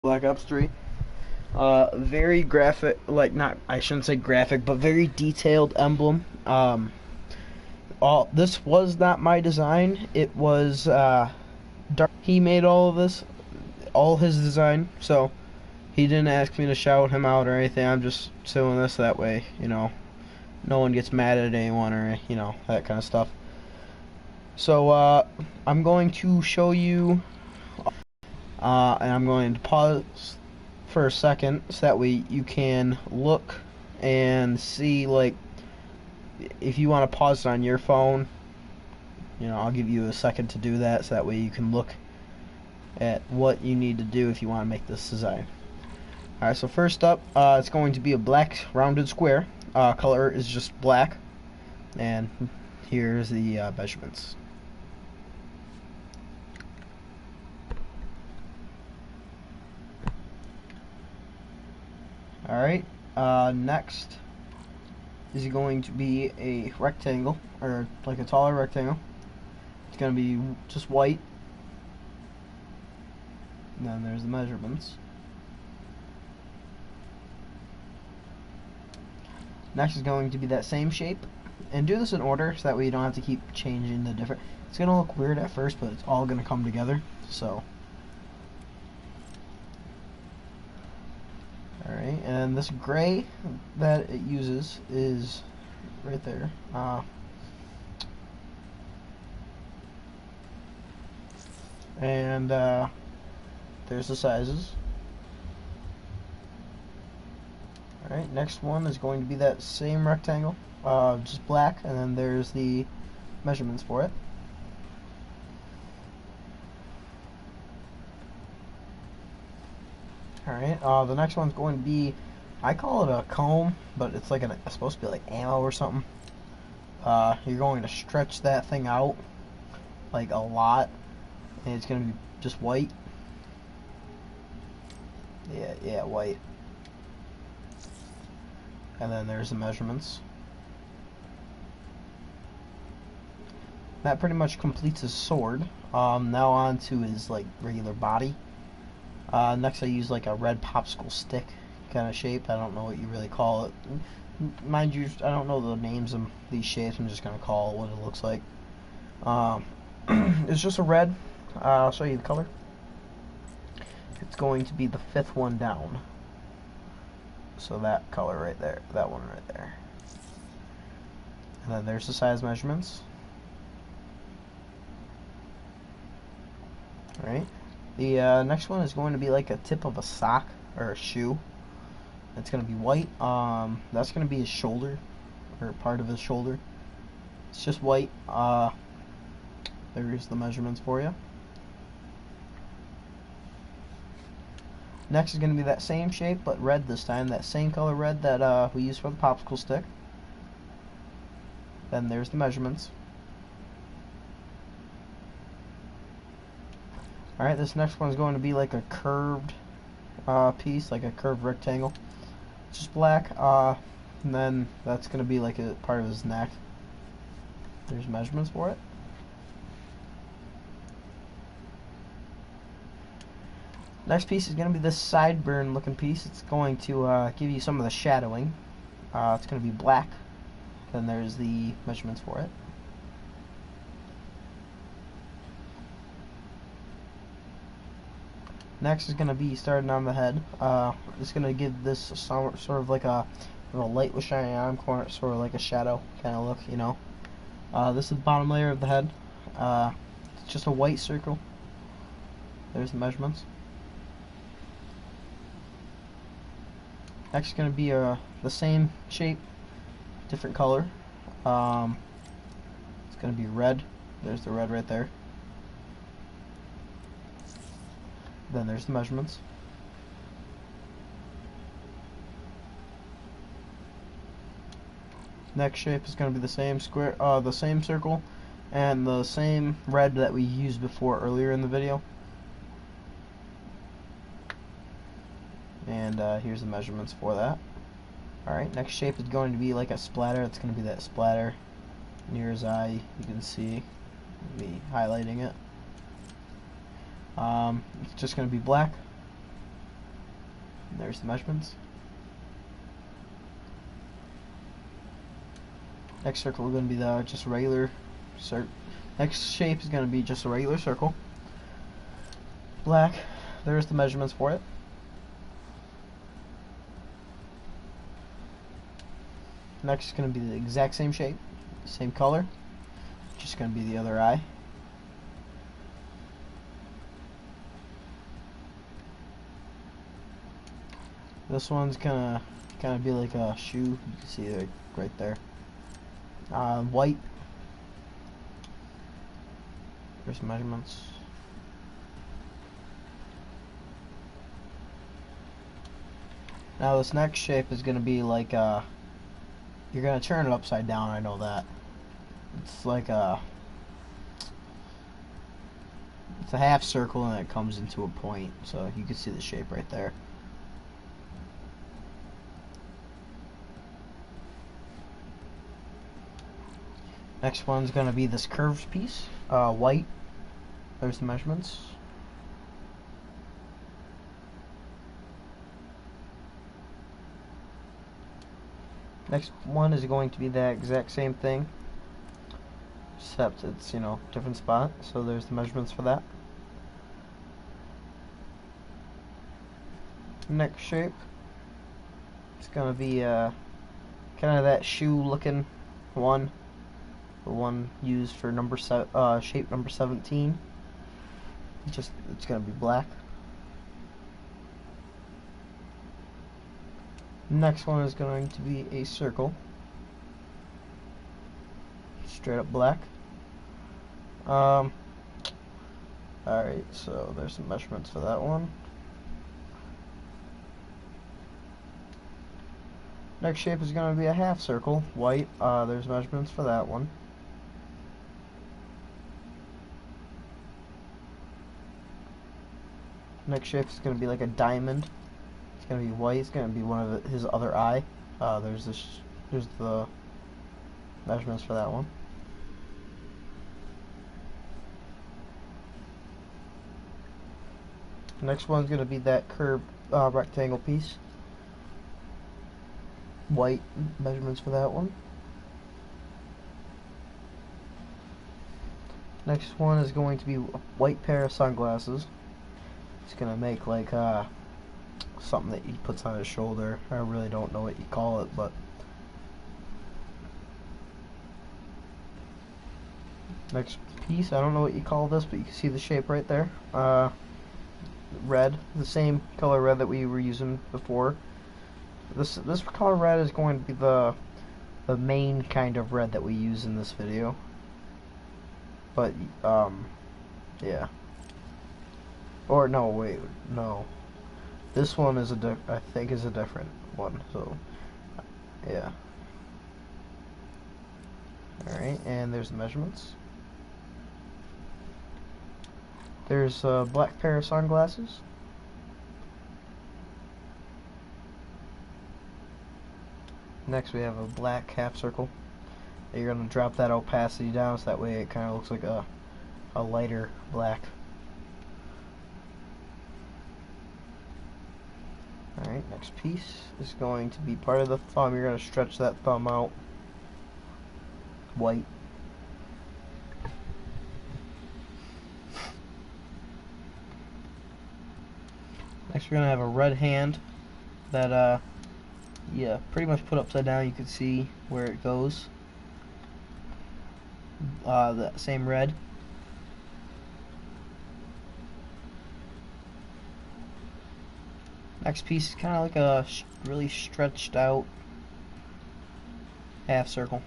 Black Ops 3. Very graphic, like not, I shouldn't say graphic, but very detailed emblem. All this was not my design. It was Dark. He made all of this, all his design. So he didn't ask me to shout him out or anything. I'm just doing this that way, no one gets mad at anyone or that kind of stuff. So I'm going to show you, and I'm going to pause for a second so that way you can look and see, like, if you want to pause it on your phone, I'll give you a second to do that so that way you can look at what you need to do if you want to make this design. Alright, so first up, it's going to be a black rounded square. Color is just black, and here's the measurements. Alright, next is going to be a rectangle, or like a taller rectangle. It's going to be just white. And then there's the measurements. Next is going to be that same shape. And do this in order so that way you don't have to keep changing the different. It's going to look weird at first, but it's all going to come together. So, alright, and this gray that it uses is right there. And there's the sizes. Alright, next one is going to be that same rectangle, just black, and then there's the measurements for it. Alright, the next one's going to be, I call it a comb, but it's like it's supposed to be like ammo or something. You're going to stretch that thing out like a lot, and it's going to be just white. Yeah, white. And then there's the measurements. That pretty much completes his sword. Now on to his like regular body. Next I use like a red popsicle stick kind of shape. I don't know what you really call it. Mind you, I don't know the names of these shapes. I'm just going to call it what it looks like. It's just a red. I'll show you the color. It's going to be the fifth one down. So that color right there, that one right there. And then there's the size measurements. Alright. The next one is going to be like a tip of a sock or a shoe. It's going to be white. That's going to be his shoulder, or part of his shoulder. It's just white. There's the measurements for you. Next is going to be that same shape, but red this time. That same color red that we used for the popsicle stick. Then there's the measurements. Alright, this next one is going to be like a curved piece, like a curved rectangle. It's just black, and then that's going to be like a part of his neck. There's measurements for it. Next piece is going to be this sideburn looking piece. It's going to give you some of the shadowing. It's going to be black. Then there's the measurements for it. Next is going to be starting on the head. It's going to give this sort of like a light was shining on corner, sort of like a shadow kind of look, This is the bottom layer of the head. It's just a white circle. There's the measurements. Next is going to be the same shape, different color. It's going to be red. There's the red right there. Then there's the measurements. Next shape is going to be the same square, the same circle, and the same red that we used before earlier in the video. And here's the measurements for that. Alright, next shape is going to be like a splatter. It's going to be that splatter near his eye. You can see me highlighting it. It's just going to be black. There's the measurements. Next circle is going to be the just regular next shape is going to be just a regular circle. Black. There's the measurements for it. Next is going to be the exact same shape, same color, just going to be the other eye. This one's gonna kind of be like a shoe. You can see it right there. White. There's measurements. Now this next shape is gonna be like you're gonna turn it upside down. I know that. It's like it's a half circle and it comes into a point, so you can see the shape right there. Next one's going to be this curved piece, white. There's the measurements. Next one is going to be that exact same thing, except it's, you know, different spot. So there's the measurements for that. Next shape, it's going to be kind of that shoe looking one. The one used for shape number 17. It's gonna be black. Next one is going to be a circle, straight up black. Alright, so there's some measurements for that one. Next shape is going to be a half circle, white. There's measurements for that one. Next shape is going to be like a diamond. It's going to be white. It's going to be one of his other eye. There's the measurements for that one. Next one's going to be that curved rectangle piece. White, measurements for that one. Next one is going to be a white pair of sunglasses. It's gonna make like something that he puts on his shoulder. I really don't know what you call it, but next piece, I don't know what you call this, but you can see the shape right there. Red, the same color red that we were using before. This color red is going to be the main kind of red that we use in this video. But yeah. Or no, wait, no. This one is I think is a different one. So yeah. All right, and there's the measurements. There's a black pair of sunglasses. Next we have a black half circle. You're gonna drop that opacity down so that way it kind of looks like a lighter black. Alright, next piece is going to be part of the thumb. You're gonna stretch that thumb out. White. Next we're gonna have a red hand that yeah, pretty much put upside down. You can see where it goes. That same red. Next piece is kind of like a really stretched out half circle.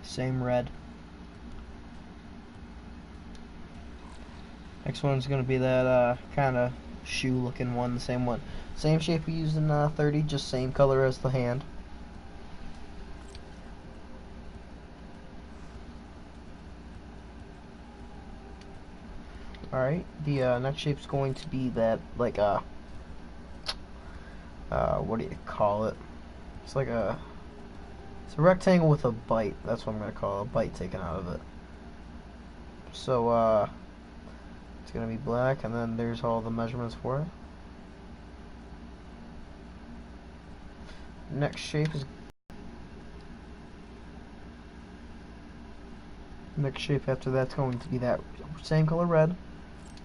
Same red. Next one's going to be that kind of shoe looking one, the same one. Same shape we used in 30, just same color as the hand. Alright, the next shape's going to be that, like a, what do you call it? It's like it's a rectangle with a bite. That's what I'm going to call it, a bite taken out of it. So, it's It's gonna be black, and then there's all the measurements for it. Next shape after that's going to be that same color red,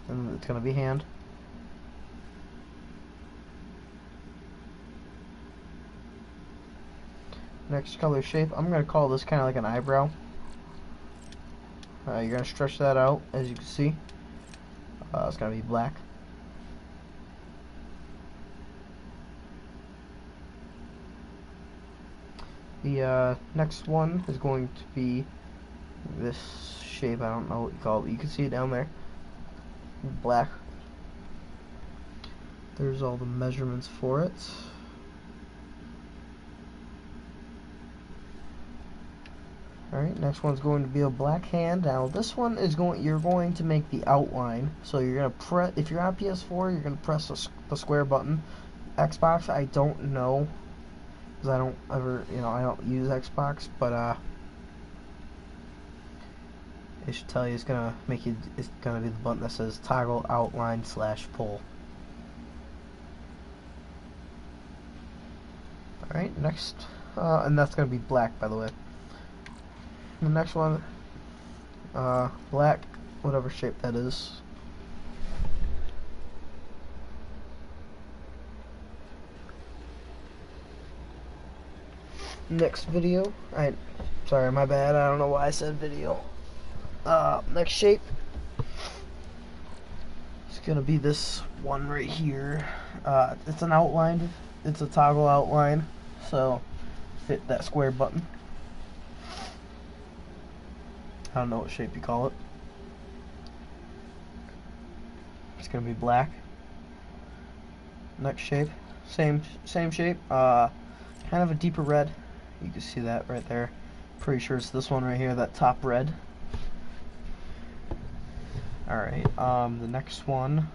and it's gonna be hand. Next color shape, I'm gonna call this kind of like an eyebrow. You're gonna stretch that out, as you can see. It's gonna be black. The next one is going to be this shape. I don't know what you call it. You can see it down there. Black. There's all the measurements for it. Alright, next one's going to be a black hand. Now this one is you're going to make the outline. So you're gonna press, if you're on PS4, you're gonna press the square button. Xbox, I don't know, because I don't ever, I don't use Xbox, but it should tell you it's gonna be the button that says toggle outline / pull. Alright, next, and that's gonna be black, by the way. The next one, black, whatever shape that is. Next video, sorry, my bad, I don't know why I said video. Next shape, it's gonna be this one right here. It's an outline, it's a toggle outline, so fit that square button. I don't know what shape you call it. It's gonna be black. Next shape, same shape, kind of a deeper red. You can see that right there. Pretty sure it's this one right here, that top red. Alright, the next one,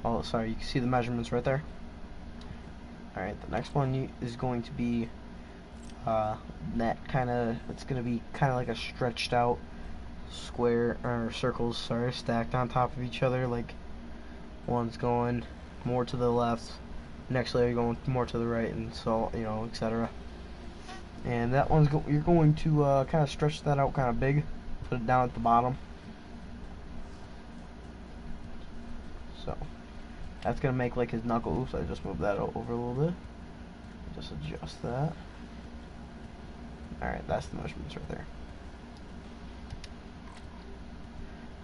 oh sorry, you can see the measurements right there. Alright, the next one is going to be it's gonna be kind of like a stretched out square, or circles, sorry, stacked on top of each other, like one's going more to the left, next layer going more to the right, and so, etc. And that one's you're going to kind of stretch that out kind of big, put it down at the bottom. So that's gonna make like his knuckle. Oops, I just moved that over a little bit. Just adjust that. Alright, that's the measurements right there.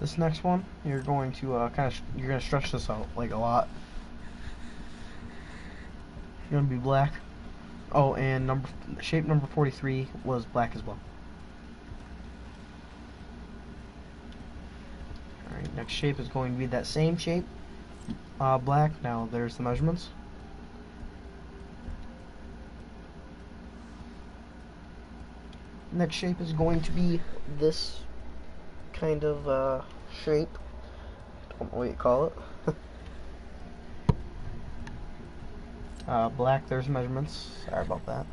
This next one, you're going to you're gonna stretch this out like a lot. It's gonna be black. Oh, and shape number 43 was black as well. Alright, next shape is going to be that same shape, black. Now there's the measurements. Next shape is going to be this kind of shape. Don't know what you call it. Black, there's measurements. Sorry about that.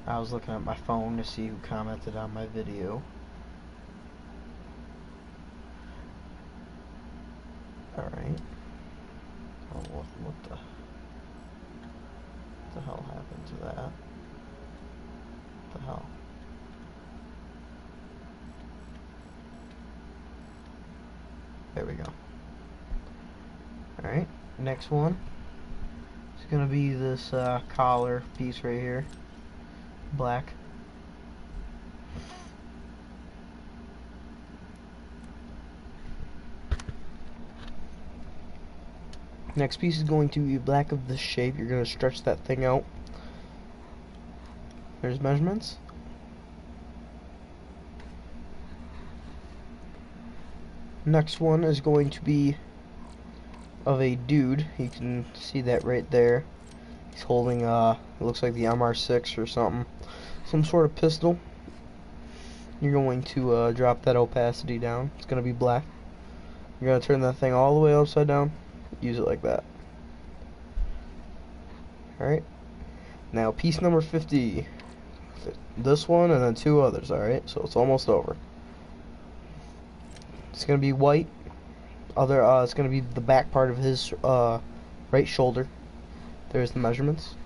I was looking at my phone to see who commented on my video. Alright. Oh, what the hell happened to that? What the hell? There we go. Alright, next one. It's gonna be this collar piece right here. Black. Next piece is going to be black of this shape. You're gonna stretch that thing out. There's measurements. Next one is going to be of a dude. You can see that right there. He's holding it looks like the MR6 or something, some sort of pistol. You're going to drop that opacity down. It's gonna be black. You're gonna turn that thing all the way upside down. Use it like that. Alright. Now piece number 50. This one and then two others, alright? So it's almost over. It's gonna be white. It's gonna be the back part of his right shoulder. There's the measurements.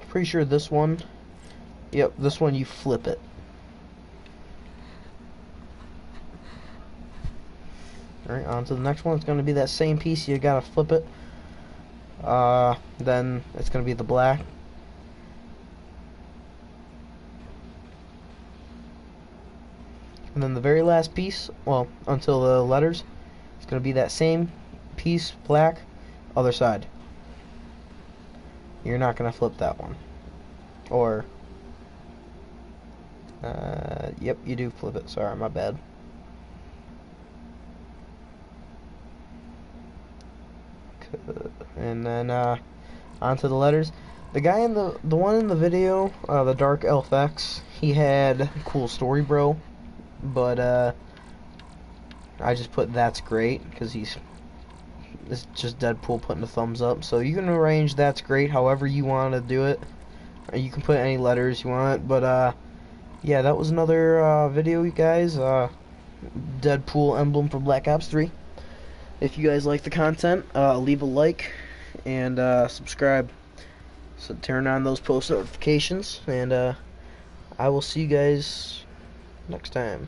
Pretty sure this one. Yep, this one you flip it. Alright, on to the next one. It's going to be that same piece. You gotta flip it. Then it's going to be the black. And then the very last piece, well, until the letters, it's going to be that same piece, black, other side. You're not going to flip that one. Or, yep, you do flip it. Sorry, my bad. And then onto the letters. The guy in the one in the video, the DarkElfX, he had cool story, bro. But I just put that's great because it's just Deadpool putting a thumbs up. So you can arrange that's great however you want to do it. You can put any letters you want. But yeah, that was another video, you guys. Deadpool emblem for Black Ops 3. If you guys like the content, leave a like and subscribe. So turn on those post notifications, and I will see you guys next time.